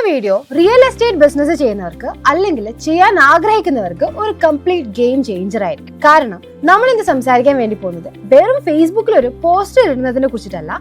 Video real estate business ചെയ്യുന്നവർക്ക് അല്ലെങ്കിൽ ചെയ്യാൻ ആഗ്രഹിക്കുന്നവർക്ക് ഒരു കംപ്ലീറ്റ് ഗെയിം ചേഞ്ചർ ആയിരിക്കും. കാരണം നമ്മൾ ഇന്ന് സംസാരിക്കാൻ വേണ്ടി പോകുന്നത് വെറും ഫേസ്ബുക്കിൽ ഒരു പോസ്റ്റർ ഇടുന്നതിനെ കുറിച്ചിട്ടല്ല,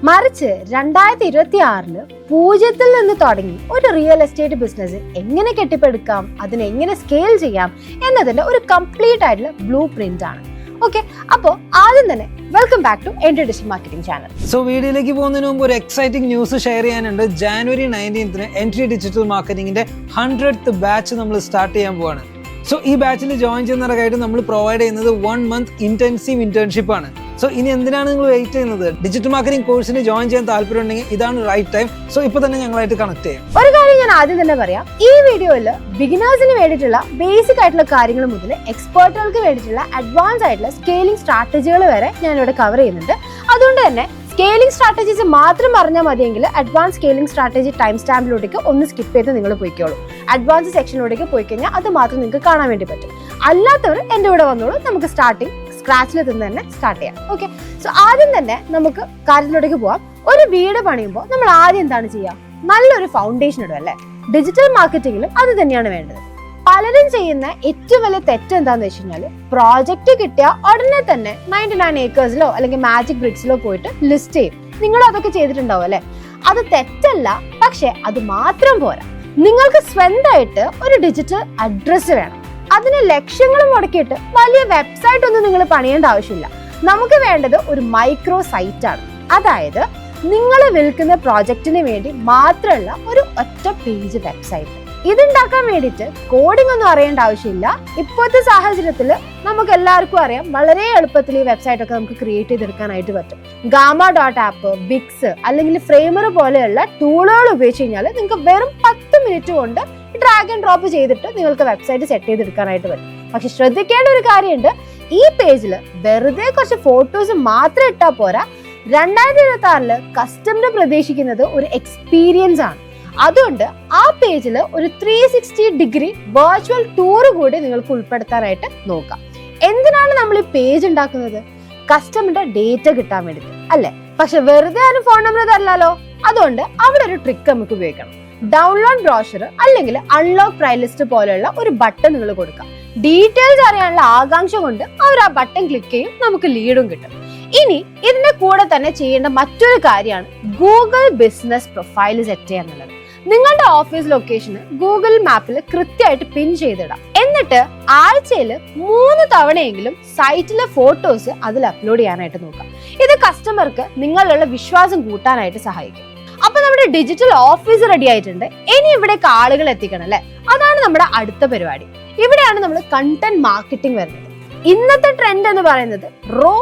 മറിച്ച് 2026 പൂജ്യത്തിൽ നിന്ന് തുടങ്ങി ഒരു റിയൽ എസ്റ്റേറ്റ് ബിസിനസ് എങ്ങനെ കെട്ടിപ്പടുക്കാം, അതിനെങ്ങനെ സ്കെയിൽ ചെയ്യാം എന്നതിന്റെ ഒരു കംപ്ലീറ്റ് ആയിട്ടുള്ള ബ്ലൂ പ്രിന്റ് ആണ്. ഓക്കെ, അപ്പോൾ ആദ്യം തന്നെ welcome back to entry digital marketing channel. So വീഡിയോയിലേക്ക് പോകുന്നതിന് മുമ്പ് ഒരു എക്സൈറ്റിംഗ് ന്യൂസ് ഷെയർ ചെയ്യാനുണ്ട്. ജാനുവരി 19 എൻട്രി ഡിജിറ്റൽ മാർക്കറ്റിംഗിന്റെ 100th ബാച്ച് നമ്മൾ സ്റ്റാർട്ട് ചെയ്യാൻ പോവാണ്. സോ ഈ ബാച്ചിൽ ജോയിൻ ചെയ്യുന്നവർക്കായിട്ട് നമ്മൾ പ്രൊവൈഡ് ചെയ്യുന്നത് 1 month ഇന്റൻസീവ് ഇന്റേൺഷിപ്പ് ആണ്. സോ ഇനി എന്തിനാണ് നിങ്ങൾ വെയിറ്റ് ചെയ്യുന്നത്? ഡിജിറ്റൽ മാർക്കറ്റിംഗ് കോഴ്സിന് ജോയിൻ ചെയ്യാൻ താല്പര്യം ഉണ്ടെങ്കിൽ ഇതാണ് റൈറ്റ് ടൈം. സോ ഇപ്പൊ തന്നെ ഞങ്ങളായിട്ട് കണക്ട് ചെയ്യാം. ഒരു കാര്യം ഞാൻ ആദ്യം തന്നെ പറയാം, ഈ വീഡിയോയിൽ ബിഗിനേഴ്സിന് വേണ്ടിയിട്ടുള്ള ബേസിക് ആയിട്ടുള്ള കാര്യങ്ങൾ മുതൽ എക്സ്പേർട്ടുകൾക്ക് വേണ്ടിയിട്ടുള്ള അഡ്വാൻസ് ആയിട്ടുള്ള സ്കെയിലിംഗ് സ്ട്രാറ്റജികൾ വരെ ഞാൻ ഇവിടെ കവർ ചെയ്യുന്നുണ്ട്. അതുകൊണ്ട് തന്നെ സ്കെയിലിംഗ് സ്ട്രാറ്റജീസ് മാത്രം പറഞ്ഞാൽ മതിയെങ്കിൽ അഡ്വാൻസ് സ്കെയിലിംഗ് സ്ട്രാറ്റജി ടൈം സ്റ്റാമ്പിലോട്ടേക്ക് ഒന്ന് സ്കിപ്പ് ചെയ്ത് നിങ്ങൾ പോയിക്കോളൂ. അഡ്വാൻസ് സെക്ഷനിലോട്ടേക്ക് പോയി കഴിഞ്ഞാൽ അത് മാത്രം നിങ്ങൾക്ക് കാണാൻ വേണ്ടി പറ്റും. അല്ലാത്തവർ എൻ്റെ കൂടെ വന്നോളൂ, നമുക്ക് സ്ക്രാച്ചിൽ തന്നെ സ്റ്റാർട്ട് ചെയ്യാം. ഓക്കെ, സോ ആദ്യം തന്നെ നമുക്ക് കാര്യത്തിലോട്ടേക്ക് പോവാം. ഒരു വീട് പണിയുമ്പോൾ നമ്മൾ ആദ്യം എന്താണ് ചെയ്യുക? നല്ലൊരു ഫൗണ്ടേഷൻ ഇടും അല്ലേ? ഡിജിറ്റൽ മാർക്കറ്റിംഗിലും അത് തന്നെയാണ് വേണ്ടത്. പലരും ചെയ്യുന്ന ഏറ്റവും വലിയ തെറ്റ് എന്താന്ന് വെച്ച് കഴിഞ്ഞാൽ, പ്രോജക്റ്റ് കിട്ടിയ ഉടനെ തന്നെ 99 acresലോ അല്ലെങ്കിൽ മാജിക് ബ്രിക്സിലോ പോയിട്ട് ലിസ്റ്റ് ചെയ്യും. നിങ്ങൾ അതൊക്കെ ചെയ്തിട്ടുണ്ടാവും അല്ലെ? അത് തെറ്റല്ല, പക്ഷെ അത് മാത്രം പോരാ. നിങ്ങൾക്ക് സ്വന്തമായിട്ട് ഒരു ഡിജിറ്റൽ അഡ്രസ്സ് വേണം. അതിന് ലക്ഷങ്ങൾ മുടക്കിയിട്ട് വലിയ വെബ്സൈറ്റ് ഒന്നും നിങ്ങൾ പണിയേണ്ട ആവശ്യമില്ല. നമുക്ക് വേണ്ടത് ഒരു മൈക്രോ സൈറ്റ് ആണ്. അതായത് നിങ്ങൾ വിൽക്കുന്ന പ്രോജക്റ്റിന് വേണ്ടി മാത്രമുള്ള ഒരു ഒറ്റ പേജ് വെബ്സൈറ്റ്. ഇതുണ്ടാക്കാൻ വേണ്ടിയിട്ട് കോഡിംഗ് ഒന്നും അറിയേണ്ട ആവശ്യമില്ല. ഇപ്പോഴത്തെ സാഹചര്യത്തിൽ നമുക്ക് എല്ലാവർക്കും അറിയാം, വളരെ എളുപ്പത്തിൽ ഈ വെബ്സൈറ്റ് ഒക്കെ നമുക്ക് ക്രിയേറ്റ് ചെയ്തെടുക്കാനായിട്ട് പറ്റും. Gamma.app, ബിക്സ് അല്ലെങ്കിൽ ഫ്രെയിമർ പോലെയുള്ള ടൂളുകൾ ഉപയോഗിച്ച് കഴിഞ്ഞാൽ നിങ്ങൾക്ക് വെറും 10 മിനിറ്റ് കൊണ്ട് ഡ്രാഗ് ആൻഡ് ഡ്രോപ്പ് ചെയ്തിട്ട് നിങ്ങൾക്ക് വെബ്സൈറ്റ് സെറ്റ് ചെയ്തെടുക്കാനായിട്ട് പറ്റും. പക്ഷെ ശ്രദ്ധിക്കേണ്ട ഒരു കാര്യമുണ്ട്, ഈ പേജിൽ വെറുതെ കുറച്ച് ഫോട്ടോസ് മാത്രം ഇട്ടാൽ പോരാ. 2026 കസ്റ്റമർ പ്രതീക്ഷിക്കുന്നത് ഒരു എക്സ്പീരിയൻസ് ആണ്. അതുകൊണ്ട് ആ പേജിൽ ഒരു 360-degree വെർച്വൽ ടൂർ കൂടി നിങ്ങൾക്ക് ഉൾപ്പെടുത്താനായിട്ട് നോക്കാം. എന്തിനാണ് നമ്മൾ ഈ പേജ് ഉണ്ടാക്കുന്നത്? കസ്റ്റമറുടെ ഡേറ്റ കിട്ടാൻ വേണ്ടിയിട്ട് അല്ലെ? പക്ഷെ വെറുതെ ആരും ഫോൺ നമ്പർ തരില്ലല്ലോ. അതുകൊണ്ട് അവിടെ ഒരു ട്രിക്ക് നമുക്ക് ഉപയോഗിക്കണം. ഡൗൺലോഡ് ബ്രോഷർ അല്ലെങ്കിൽ അൺലോക്ക് പ്രൈസ് ലിസ്റ്റ് പോലെയുള്ള ഒരു ബട്ടൺ നിങ്ങൾ കൊടുക്കാം. ഡീറ്റെയിൽസ് അറിയാനുള്ള ആകാംക്ഷ കൊണ്ട് അവർ ആ ബട്ടൺ ക്ലിക്ക് ചെയ്യും, നമുക്ക് ലീഡും കിട്ടും. ഇനി ഇതിന്റെ കൂടെ തന്നെ ചെയ്യേണ്ട മറ്റൊരു കാര്യമാണ് ഗൂഗിൾ ബിസിനസ് പ്രൊഫൈൽ സെറ്റ് ചെയ്യാന്നുള്ളത്. നിങ്ങളുടെ ഓഫീസ് ലൊക്കേഷന് ഗൂഗിൾ മാപ്പിൽ കൃത്യമായിട്ട് പിൻ ചെയ്തിടാം. എന്നിട്ട് ആഴ്ചയിൽ 3 തവണയെങ്കിലും സൈറ്റിലെ ഫോട്ടോസ് അതിൽ അപ്ലോഡ് ചെയ്യാനായിട്ട് നോക്കാം. ഇത് കസ്റ്റമർക്ക് നിങ്ങളുള്ള വിശ്വാസം കൂട്ടാനായിട്ട് സഹായിക്കും. അപ്പൊ നമ്മുടെ ഡിജിറ്റൽ ഓഫീസ് റെഡി ആയിട്ടുണ്ട്. ഇനി ഇവിടേക്ക് ആളുകൾ എത്തിക്കണം അല്ലെ? അതാണ് നമ്മുടെ അടുത്ത പരിപാടി. ഇവിടെയാണ് നമ്മൾ കണ്ടന്റ് മാർക്കറ്റിംഗ് വരുന്നത്. ഇന്നത്തെ ട്രെൻഡ് എന്ന് പറയുന്നത് റോ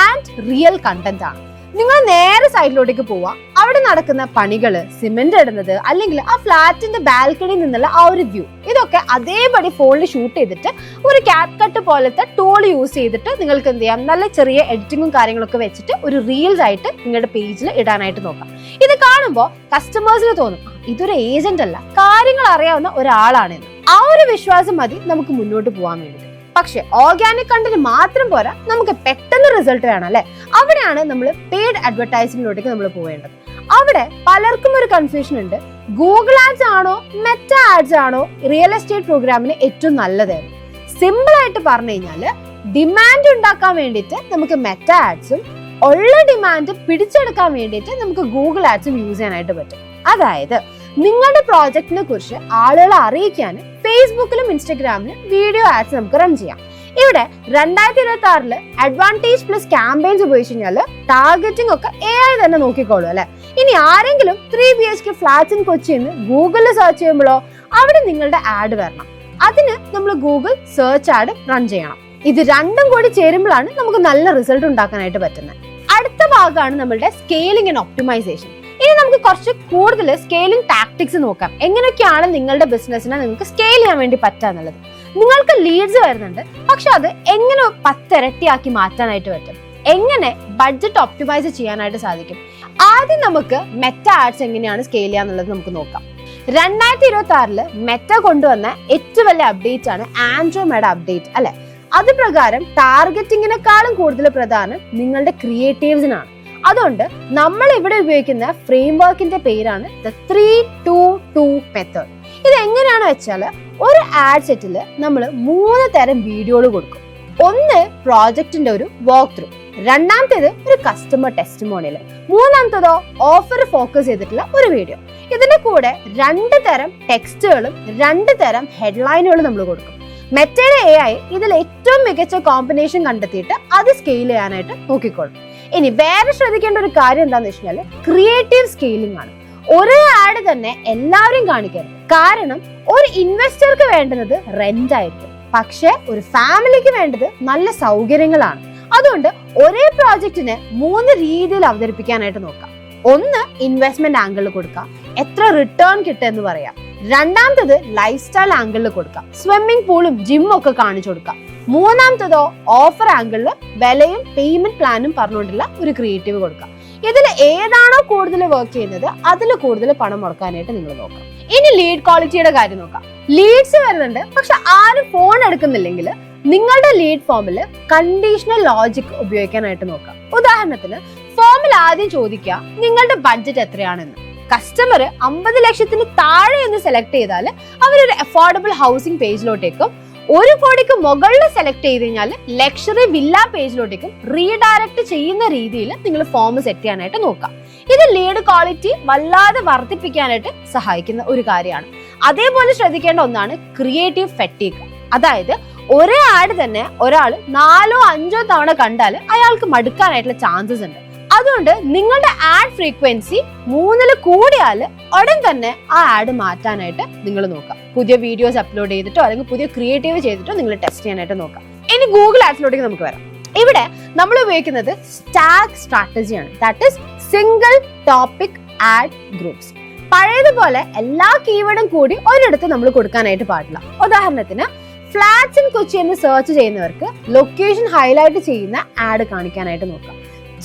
ആൻഡ് റിയൽ കണ്ടന്റ് ആണ്. നിങ്ങൾ നേരെ സൈഡിലോട്ടേക്ക് പോവാ, അവിടെ നടക്കുന്ന പണികള്, സിമെന്റ് ഇടുന്നത്, അല്ലെങ്കിൽ ആ ഫ്ലാറ്റിന്റെ ബാൽക്കണിയിൽ നിന്നുള്ള ആ ഒരു വ്യൂ, ഇതൊക്കെ അതേപടി ഫോണിൽ ഷൂട്ട് ചെയ്തിട്ട് ഒരു ക്യാപ് കട്ട് പോലത്തെ ടൂൾ യൂസ് ചെയ്തിട്ട് നിങ്ങൾക്ക് എന്ത് ചെയ്യാം, നല്ല ചെറിയ എഡിറ്റിങ്ങും കാര്യങ്ങളൊക്കെ വെച്ചിട്ട് ഒരു റീൽസ് ആയിട്ട് നിങ്ങളുടെ പേജിൽ ഇടാനായിട്ട് നോക്കാം. ഇത് കാണുമ്പോൾ കസ്റ്റമേഴ്സിന് തോന്നും, ഇതൊരു ഏജന്റ് അല്ല, കാര്യങ്ങൾ അറിയാവുന്ന ഒരാളാണെന്ന്. ആ ഒരു വിശ്വാസം മതി നമുക്ക് മുന്നോട്ട് പോകാൻ വേണ്ടി. പക്ഷെ ഓർഗാനിക് കണ്ടന്റ് മാത്രം പോരാ, നമുക്ക് പെട്ടെന്ന് റിസൾട്ട് വേണം അല്ലെ? അവിടെയാണ് നമ്മൾ പെയ്ഡ് അഡ്വർടൈസിംഗിലോട്ടേക്ക് നമ്മൾ പോവേണ്ടത്. അവിടെ പലർക്കും ഒരു കൺഫ്യൂഷൻ ഉണ്ട്, ഗൂഗിൾ ആഡ്സ് ആണോ മെറ്റ ആഡ്സ് ആണോ റിയൽ എസ്റ്റേറ്റ് പ്രോഗ്രാമിന് ഏറ്റവും നല്ലതായിരുന്നു? സിമ്പിൾ ആയിട്ട് പറഞ്ഞു കഴിഞ്ഞാല്, ഡിമാൻഡ് ഉണ്ടാക്കാൻ വേണ്ടിയിട്ട് നമുക്ക് മെറ്റ ആഡ്സും ഉള്ള ഡിമാൻഡ് പിടിച്ചെടുക്കാൻ വേണ്ടിയിട്ട് നമുക്ക് ഗൂഗിൾ ആഡ്സും യൂസ് ചെയ്യാനായിട്ട് പറ്റും. അതായത് നിങ്ങളുടെ പ്രോജക്റ്റിനെ കുറിച്ച് ആളുകളെ അറിയിക്കാൻ ഫേസ്ബുക്കിലും ഇൻസ്റ്റഗ്രാമിലും വീഡിയോ ആഡ്സ് നമുക്ക് റൺ ചെയ്യാം. ഇവിടെ 2026 അഡ്വാൻറ്റേജ് പ്ലസ് ക്യാമ്പയിൻസ് ഉപയോഗിച്ച് കഴിഞ്ഞാൽ ടാർഗറ്റിംഗ് ഒക്കെ AI തന്നെ നോക്കിക്കോളൂ അല്ലെ? ഇനി ആരെങ്കിലും 3 BHK ഫ്ലാറ്റ്സ് ഇൻ കൊച്ചി എന്ന് ഗൂഗിളിൽ സെർച്ച് ചെയ്യുമ്പോഴോ അവിടെ നിങ്ങളുടെ ആഡ് വരണം. അതിന് നമ്മൾ ഗൂഗിൾ സെർച്ച് ആഡ് റൺ ചെയ്യണം. ഇത് രണ്ടും കൂടി ചേരുമ്പോഴാണ് നമുക്ക് നല്ല റിസൾട്ട് ഉണ്ടാക്കാനായിട്ട് പറ്റുന്നത്. അടുത്ത ഭാഗമാണ് നമ്മളുടെ സ്കെയിലിംഗ് ആൻഡ് ഒപ്റ്റിമൈസേഷൻ. ഇനി നമുക്ക് കുറച്ച് കൂടുതൽ സ്കെയിലിംഗ് ടാക്ടിക്സ് നോക്കാം. എങ്ങനെയൊക്കെയാണ് നിങ്ങളുടെ ബിസിനസ്സിനെ നിങ്ങൾക്ക് സ്കെയിൽ ചെയ്യാൻ വേണ്ടി പറ്റുക എന്നുള്ളത്. നിങ്ങൾക്ക് ലീഡ്സ് വരുന്നുണ്ട്, പക്ഷെ അത് എങ്ങനെ 10 ഇരട്ടിയാക്കി മാറ്റാനായിട്ട് പറ്റും? എങ്ങനെ ബഡ്ജറ്റ് ഒപ്റ്റിമൈസ് ചെയ്യാനായിട്ട് സാധിക്കും? ആദ്യം നമുക്ക് മെറ്റ ആഡ്സ് എങ്ങനെയാണ് സ്കെയിൽ ചെയ്യാന്നുള്ളത് നമുക്ക് നോക്കാം. 2026 മെറ്റ കൊണ്ടുവന്ന ഏറ്റവും വലിയ അപ്ഡേറ്റ് ആണ് ആൻഡ്രോമേഡ അപ്ഡേറ്റ് അല്ലെ? അത് പ്രകാരം ടാർഗറ്റിങ്ങിനേക്കാളും കൂടുതൽ പ്രധാനം നിങ്ങളുടെ ക്രിയേറ്റീവ്സിനാണ്. അതുകൊണ്ട് നമ്മൾ ഇവിടെ ഉപയോഗിക്കുന്ന ഫ്രെയിം വർക്കിന്റെ പേരാണ് 3-2-2 മെത്തേഡ്. വെച്ചാൽ ഒരു ആഡ് സെറ്റിൽ നമ്മൾ 3 തരം വീഡിയോകൾ കൊടുക്കും. ഒന്ന് പ്രോജക്റ്റിന്റെ ഒരു വാക്ക് ത്രൂ, രണ്ടാമത്തേത് ഒരു കസ്റ്റമർ ടെസ്റ്റിമോണിയൽ, മൂന്നാമത്തേതോ ഓഫർ ഫോക്കസ് ചെയ്തിട്ടുള്ള ഒരു വീഡിയോ. ഇതിന്റെ കൂടെ 2 തരം ടെക്സ്റ്റുകളും 2 തരം ഹെഡ്ലൈനുകളും നമ്മൾ കൊടുക്കും. മെറ്റയുടെ AI ഇതിൽ ഏറ്റവും മികച്ച കോമ്പിനേഷൻ കണ്ടെത്തിയിട്ട് അത് സ്കെയിൽ ചെയ്യാനായിട്ട് നോക്കിക്കോളും. ഇനി വേറെ ശ്രദ്ധിക്കേണ്ട ഒരു കാര്യം എന്താണെന്ന് വെച്ചാൽ ക്രിയേറ്റീവ് സ്കെയിലിംഗ് ആണ്. ഒരേ ആഡ് തന്നെ എല്ലാവരും കാണിക്കരുത്. കാരണം ഒരു ഇൻവെസ്റ്റർക്ക് വേണ്ടുന്നത് റെന്റ് ആയിരിക്കും, പക്ഷെ ഒരു ഫാമിലിക്ക് വേണ്ടത് നല്ല സൗകര്യങ്ങളാണ്. അതുകൊണ്ട് ഒരേ പ്രോജക്റ്റിനെ 3 രീതിയിൽ അവതരിപ്പിക്കാനായിട്ട് നോക്കാം. ഒന്ന് ഇൻവെസ്റ്റ്മെന്റ് ആംഗിളിൽ കൊടുക്കാം, എത്ര റിട്ടേൺ കിട്ടുമെന്ന് പറയാം. രണ്ടാമത്തത് ലൈഫ് സ്റ്റൈൽ ആംഗിളിൽ കൊടുക്കാം, സ്വിമ്മിംഗ് പൂളും ജിമ്മും ഒക്കെ കാണിച്ചു കൊടുക്കാം. മൂന്നാമത്തതോ ഓഫർ ആംഗിളിൽ വിലയും പേയ്മെന്റ് പ്ലാനും പറഞ്ഞുകൊണ്ടുള്ള ഒരു ക്രിയേറ്റീവ് കൊടുക്കാം. ഇതിൽ ഏതാണോ കൂടുതൽ വർക്ക് ചെയ്യുന്നത് അതിൽ കൂടുതൽ പണം മുടക്കാനായിട്ട് നിങ്ങൾ നോക്കാം. ഇനി ലീഡ് ക്വാളിറ്റിയുടെ കാര്യം നോക്കാം. ലീഡ്സ് വരുന്നുണ്ട്, പക്ഷെ ആരും ഫോൺ എടുക്കുന്നില്ലെങ്കിൽ നിങ്ങളുടെ ലീഡ് ഫോമിൽ കണ്ടീഷണൽ ലോജിക് ഉപയോഗിക്കാനായിട്ട് നോക്കാം. ഉദാഹരണത്തിന് ഫോമിൽ ആദ്യം ചോദിക്കുക നിങ്ങളുടെ ബഡ്ജറ്റ് എത്രയാണെന്ന്. കസ്റ്റമർ 50 ലക്ഷത്തിന് താഴെ എന്ന് സെലക്ട് ചെയ്താൽ അവരൊരു അഫോർഡബിൾ ഹൗസിംഗ് പേജിലോട്ടേക്കും, 1 കോടിക്ക് മുകളിൽ സെലക്ട് ചെയ്ത് കഴിഞ്ഞാൽ ലക്ഷറി വില്ല പേജിലോട്ടേക്കും റീഡയറക്ട് ചെയ്യുന്ന രീതിയിൽ നിങ്ങൾ ഫോം സെറ്റ് ചെയ്യാനായിട്ട് നോക്കാം. ഇത് ലീഡ് ക്വാളിറ്റി വല്ലാതെ വർദ്ധിപ്പിക്കാനായിട്ട് സഹായിക്കുന്ന ഒരു കാര്യമാണ്. അതേപോലെ ശ്രദ്ധിക്കേണ്ട ഒന്നാണ് ക്രിയേറ്റീവ് ഫെറ്റീഗ്. അതായത് ഒരേ ആഡ് തന്നെ ഒരാൾ 4ഓ 5ഓ തവണ കണ്ടാൽ അയാൾക്ക് മടുക്കാനായിട്ടുള്ള ചാൻസസ് ഉണ്ട്. അതുകൊണ്ട് നിങ്ങളുടെ ആഡ് ഫ്രീക്വൻസി 3ൽ കൂടിയാൽ ഉടൻ തന്നെ ആ ആഡ് മാറ്റാനായിട്ട് നിങ്ങൾ നോക്കാം. പുതിയ വീഡിയോസ് അപ്ലോഡ് ചെയ്തിട്ടോ അല്ലെങ്കിൽ പുതിയ ക്രിയേറ്റീവ് ചെയ്തിട്ടോ നിങ്ങൾ ടെസ്റ്റ് ചെയ്യാനായിട്ട് നോക്കാം. ഇനി ഗൂഗിൾ ആഡ്സിലോട്ടേക്ക് നമുക്ക് വരാം. ഇവിടെ നമ്മൾ ഉപയോഗിക്കുന്നത് സ്റ്റാഗ് സ്ട്രാറ്റജിയാണ്. That is single topic ad groups. പഴയതുപോലെ എല്ലാ കീവേഡും കൂടി ഒരിടത്ത് നമ്മൾ കൊടുക്കാനായിട്ട് പാടില്ല. ഉദാഹരണത്തിന് ഫ്ലാറ്റ്സ് ഇൻ കൊച്ചി എന്ന് സെർച്ച് ചെയ്യുന്നവർക്ക് ലൊക്കേഷൻ ഹൈലൈറ്റ് ചെയ്യുന്ന ആഡ് കാണിക്കാനായിട്ട് നോക്കാം.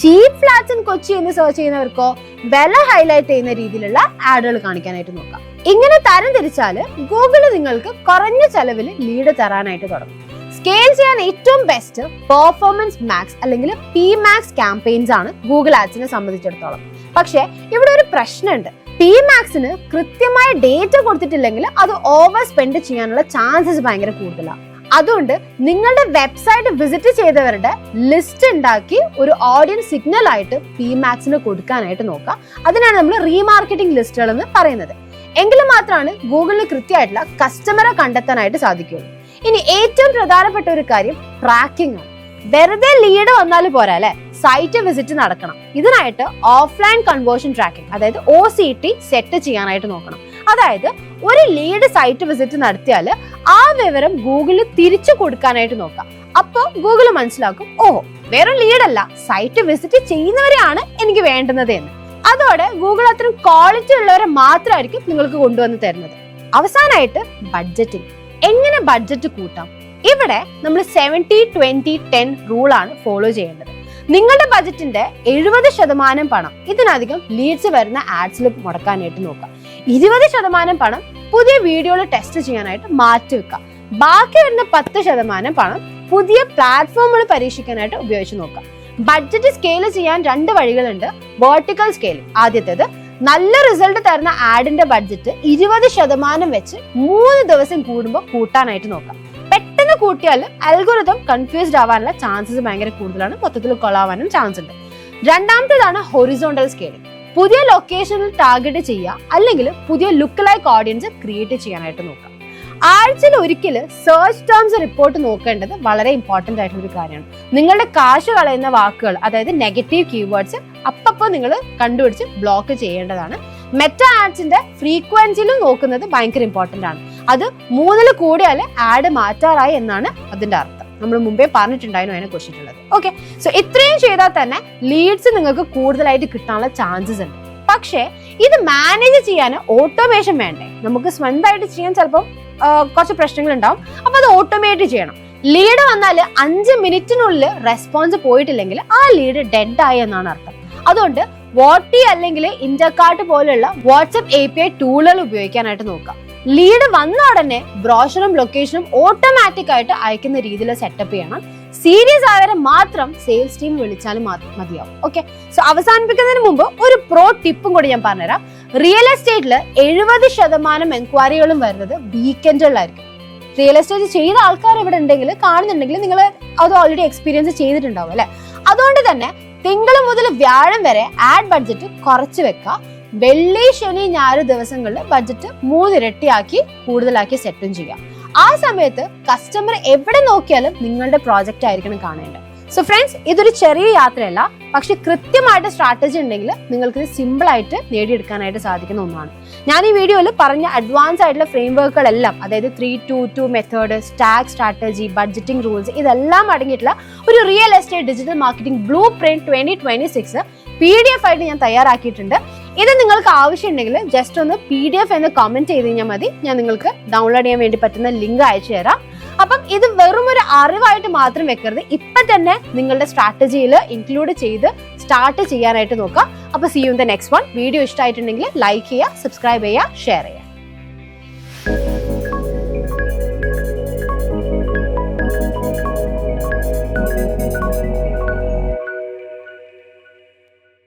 ചീപ്പ് ഫ്ലാറ്റ്സ് ഇൻ കൊച്ചി എന്ന് സെർച്ച് ചെയ്യുന്നവർക്കോ വില ഹൈലൈറ്റ് ചെയ്യുന്ന രീതിയിലുള്ള ആഡുകൾ കാണിക്കാനായിട്ട് നോക്കാം. ഇങ്ങനെ തരം തിരിച്ചാല് ഗൂഗിൾ നിങ്ങൾക്ക് കുറഞ്ഞ ചെലവിൽ ലീഡ് തരാനായിട്ട് തുടങ്ങും. സ്കെയിൽ ചെയ്യാൻ ഏറ്റവും ബെസ്റ്റ് പെർഫോമൻസ് മാക്സ് അല്ലെങ്കിൽ PMax ക്യാമ്പയിൻസ് ആണ് ഗൂഗിൾ ആഡ്സിനെ സംബന്ധിച്ചിടത്തോളം. പക്ഷെ ഇവിടെ ഒരു പ്രശ്നമുണ്ട്. PMaxന് കൃത്യമായ ഡേറ്റ കൊടുത്തിട്ടില്ലെങ്കിൽ അത് ഓവർ സ്പെൻഡ് ചെയ്യാനുള്ള ചാൻസസ് ഭയങ്കര കൂടുതലാണ്. അതുകൊണ്ട് നിങ്ങളുടെ വെബ്സൈറ്റ് വിസിറ്റ് ചെയ്തവരുടെ ലിസ്റ്റ് ഉണ്ടാക്കി ഒരു ഓഡിയൻസ് സിഗ്നൽ ആയിട്ട് PMaxന് കൊടുക്കാനായിട്ട് നോക്കാം. അതിനാണ് നമ്മൾ റീമാർക്കറ്റിംഗ് ലിസ്റ്റുകൾ എന്ന് പറയുന്നത്. എങ്കിലും മാത്രമാണ് ഗൂഗിളിന് കൃത്യമായിട്ടുള്ള കസ്റ്റമറെ കണ്ടെത്താനായിട്ട് സാധിക്കുകയുള്ളൂ. ഇനി ഏറ്റവും പ്രധാനപ്പെട്ട ഒരു കാര്യം ട്രാക്കിംഗ് ആണ്. വെറുതെ ലീഡ് വന്നാൽ പോരാ അല്ലെ, സൈറ്റ് വിസിറ്റ് നടക്കണം. ഇതിനായിട്ട് ഓഫ്ലൈൻ കൺവേർഷൻ ട്രാക്കിംഗ് അതായത് OCT സെറ്റ് ചെയ്യാനായിട്ട് നോക്കണം. അതായത് ഒരു ലീഡ് സൈറ്റ് വിസിറ്റ് നടത്തിയാൽ ആ വിവരം ഗൂഗിളിൽ തിരിച്ചു കൊടുക്കാനായിട്ട് നോക്കാം. അപ്പോൾ ഗൂഗിൾ മനസ്സിലാക്കും, ഓഹോ വേറെ ലീഡല്ല, സൈറ്റ് വിസിറ്റ് ചെയ്യുന്നവരെയാണ് എനിക്ക് വേണ്ടുന്നത് എന്ന്. അതോടെ ഗൂഗിൾ അത്രയും ക്വാളിറ്റി ഉള്ളവരെ മാത്രമായിരിക്കും നിങ്ങൾക്ക് കൊണ്ടുവന്ന് തരുന്നത്. അവസാനമായിട്ട് ബഡ്ജറ്റിംഗ്. എങ്ങനെ ബഡ്ജറ്റ് കൂട്ടാം? ഇവിടെ നമ്മൾ 70-20-10 റൂളാണ് ഫോളോ ചെയ്യേണ്ടത്. നിങ്ങളുടെ ബജറ്റിന്റെ 70% പണം ഇതിനധികം ലീഡ്സ് വരുന്ന ആഡ്സിൽ മുടക്കാനായിട്ട് നോക്കാം. 20% പണം പുതിയ വീഡിയോകൾ ടെസ്റ്റ് ചെയ്യാനായിട്ട് മാറ്റി വെക്കാം. ബാക്കി വരുന്ന 10% പണം പുതിയ പ്ലാറ്റ്ഫോമുകൾ പരീക്ഷിക്കാനായിട്ട് ഉപയോഗിച്ച് നോക്കാം. ബഡ്ജറ്റ് സ്കെയിൽ ചെയ്യാൻ 2 വഴികളുണ്ട്. Vertical scale. ആദ്യത്തേത് നല്ല റിസൾട്ട് തരുന്ന ആഡിന്റെ ബഡ്ജറ്റ് 20% വെച്ച് 3 ദിവസം കൂടുമ്പോൾ കൂട്ടാനായിട്ട് നോക്കാം. പെട്ടെന്ന് കൂട്ടിയാൽ അൽഗോരിതം കൺഫ്യൂസ്ഡ് ആവാനുള്ള ചാൻസസ് ഭയങ്കര കൂടുതലാണ്, മൊത്തത്തിൽ കൊളാവാനും ചാൻസ് ഉണ്ട്. രണ്ടാമത്തേതാണ് ഹൊറിസോണ്ടൽ സ്കെയിലിംഗ്. പുതിയ ലൊക്കേഷനിൽ ടാർഗറ്റ് ചെയ്യുക അല്ലെങ്കിൽ പുതിയ ലുക്ക് ലൈക്ക് ഓഡിയൻസ് ക്രിയേറ്റ് ചെയ്യാനായിട്ട് നോക്കാം. ആഴ്ചയിൽ ഒരിക്കൽ സെർച്ച് ടേംസ് റിപ്പോർട്ട് നോക്കേണ്ടത് വളരെ ഇമ്പോർട്ടന്റ് ആയിട്ടുള്ള ഒരു കാര്യമാണ്. നിങ്ങളുടെ കാശ് കളയുന്ന വാക്കുകൾ അതായത് നെഗറ്റീവ് കീവേഡ്സ് അപ്പോൾ നിങ്ങൾ കണ്ടുപിടിച്ച് ബ്ലോക്ക് ചെയ്യേണ്ടതാണ്. മെറ്റാ ആഡ്സിന്റെ ഫ്രീക്വൻസിയിലും നോക്കുന്നത് ഭയങ്കര ഇമ്പോർട്ടന്റ് ആണ്. അത് 3ൽ കൂടിയാൽ ആഡ് മാറ്റാറായി എന്നാണ് അതിന്റെ അർത്ഥം. നമ്മൾ മുമ്പേ പറഞ്ഞിട്ടുണ്ടായിരുന്നു അതിനെ കുറിച്ചിട്ടുള്ളത്. ഓക്കെ, സോ ഇത്രയും ചെയ്താൽ തന്നെ ലീഡ്സ് നിങ്ങൾക്ക് കൂടുതലായിട്ട് കിട്ടാനുള്ള ചാൻസസ് ഉണ്ട്. പക്ഷേ ഇത് മാനേജ് ചെയ്യാൻ ഓട്ടോമേഷൻ വേണ്ടേ? നമുക്ക് സ്വന്തമായിട്ട് ചെയ്യാൻ ചിലപ്പോൾ കുറച്ച് പ്രശ്നങ്ങൾ ഉണ്ടാവും. അപ്പൊ അത് ഓട്ടോമേറ്റ് ചെയ്യണം. ലീഡ് വന്നാൽ 5 മിനിറ്റിനുള്ളിൽ റെസ്പോൺസ് പോയിട്ടില്ലെങ്കിൽ ആ ലീഡ് ഡെഡ് ആയി എന്നാണ് അർത്ഥം. അതുകൊണ്ട് വോട്ടി അല്ലെങ്കിൽ ഇന്റർകാർട്ട് പോലുള്ള വാട്സ്ആപ്പ് API ടൂളുകൾ ഉപയോഗിക്കാനായിട്ട് നോക്കാം. ലീഡ് വന്ന ഉടനെ ബ്രോഷറും ലൊക്കേഷനും ഓട്ടോമാറ്റിക് ആയിട്ട് അയക്കുന്ന രീതിയിൽ സെറ്റപ്പ് ചെയ്യണം. സീരിയസ് ആയവരെ മാത്രം സെയിൽസ് ടീം വിളിച്ചാലും മതിയാവും. ഓക്കെ, സോ അവസാനിപ്പിക്കുന്നതിന് മുമ്പ് ഒരു പ്രോ ടിപ്പും കൂടി ഞാൻ പറഞ്ഞുതരാം. റിയൽ എസ്റ്റേറ്റിൽ 70% എൻക്വയറികളും വരുന്നത് വീക്കെൻഡുകളിലായിരിക്കും. റിയൽ എസ്റ്റേറ്റ് ചെയ്ത ആൾക്കാർ ഇവിടെ ഉണ്ടെങ്കിൽ കാണുന്നുണ്ടെങ്കിൽ നിങ്ങൾ അത് ഓൾറെഡി എക്സ്പീരിയൻസ് ചെയ്തിട്ടുണ്ടാവും അല്ലെ. അതുകൊണ്ട് തന്നെ തിങ്കൾ മുതൽ വ്യാഴം വരെ ആഡ് ബഡ്ജറ്റ് കുറച്ച് വെക്കുക. വെള്ളി, ശനി, ഞായർ ദിവസങ്ങളിൽ ബഡ്ജറ്റ് 3 ഇരട്ടിയാക്കി കൂടുതലാക്കി സെറ്റും ചെയ്യാം. ആ സമയത്ത് കസ്റ്റമർ എവിടെ നോക്കിയാലും നിങ്ങളുടെ പ്രോജക്റ്റ് ആയിരിക്കണം കാണേണ്ടത്. സോ ഫ്രണ്ട്സ്, ഇതൊരു ചെറിയ യാത്രയല്ല, പക്ഷെ കൃത്യമായിട്ട് സ്ട്രാറ്റജി ഉണ്ടെങ്കിൽ നിങ്ങൾക്ക് ഇത് സിമ്പിൾ ആയിട്ട് നേടിയെടുക്കാനായിട്ട് സാധിക്കുന്ന ഒന്നാണ്. ഞാൻ ഈ വീഡിയോയിൽ പറഞ്ഞ അഡ്വാൻസ് ആയിട്ടുള്ള ഫ്രെയിംവർക്കുകളെല്ലാം, അതായത് 3-2-2 method, stack strategy, budgeting rules, ഇതെല്ലാം അടങ്ങിയിട്ടുള്ള ഒരു real estate digital marketing blue print 2026 PDF ആയിട്ട് ഞാൻ തയ്യാറാക്കിയിട്ടുണ്ട്. ഇത് നിങ്ങൾക്ക് ആവശ്യമുണ്ടെങ്കിൽ ജസ്റ്റ് ഒന്ന് PDF എന്ന് കമന്റ് ചെയ്ത് കഴിഞ്ഞാൽ മതി. ഞാൻ നിങ്ങൾക്ക് ഡൗൺലോഡ് ചെയ്യാൻ വേണ്ടി പറ്റുന്ന ലിങ്ക് അയച്ചു തരാം. അപ്പം ഇത് വെറും ഒരു അറിവായിട്ട് മാത്രം വെക്കരുത്, ഇപ്പൊ തന്നെ നിങ്ങളുടെ സ്ട്രാറ്റജിയിൽ ഇൻക്ലൂഡ് ചെയ്ത് സ്റ്റാർട്ട് ചെയ്യാനായിട്ട് നോക്കാം. അപ്പൊ see you in the next one. Video ഇഷ്ടമായിട്ടുണ്ടെങ്കിൽ ലൈക്ക് ചെയ്യുക, സബ്സ്ക്രൈബ് ചെയ്യുക, ഷെയർ ചെയ്യുക.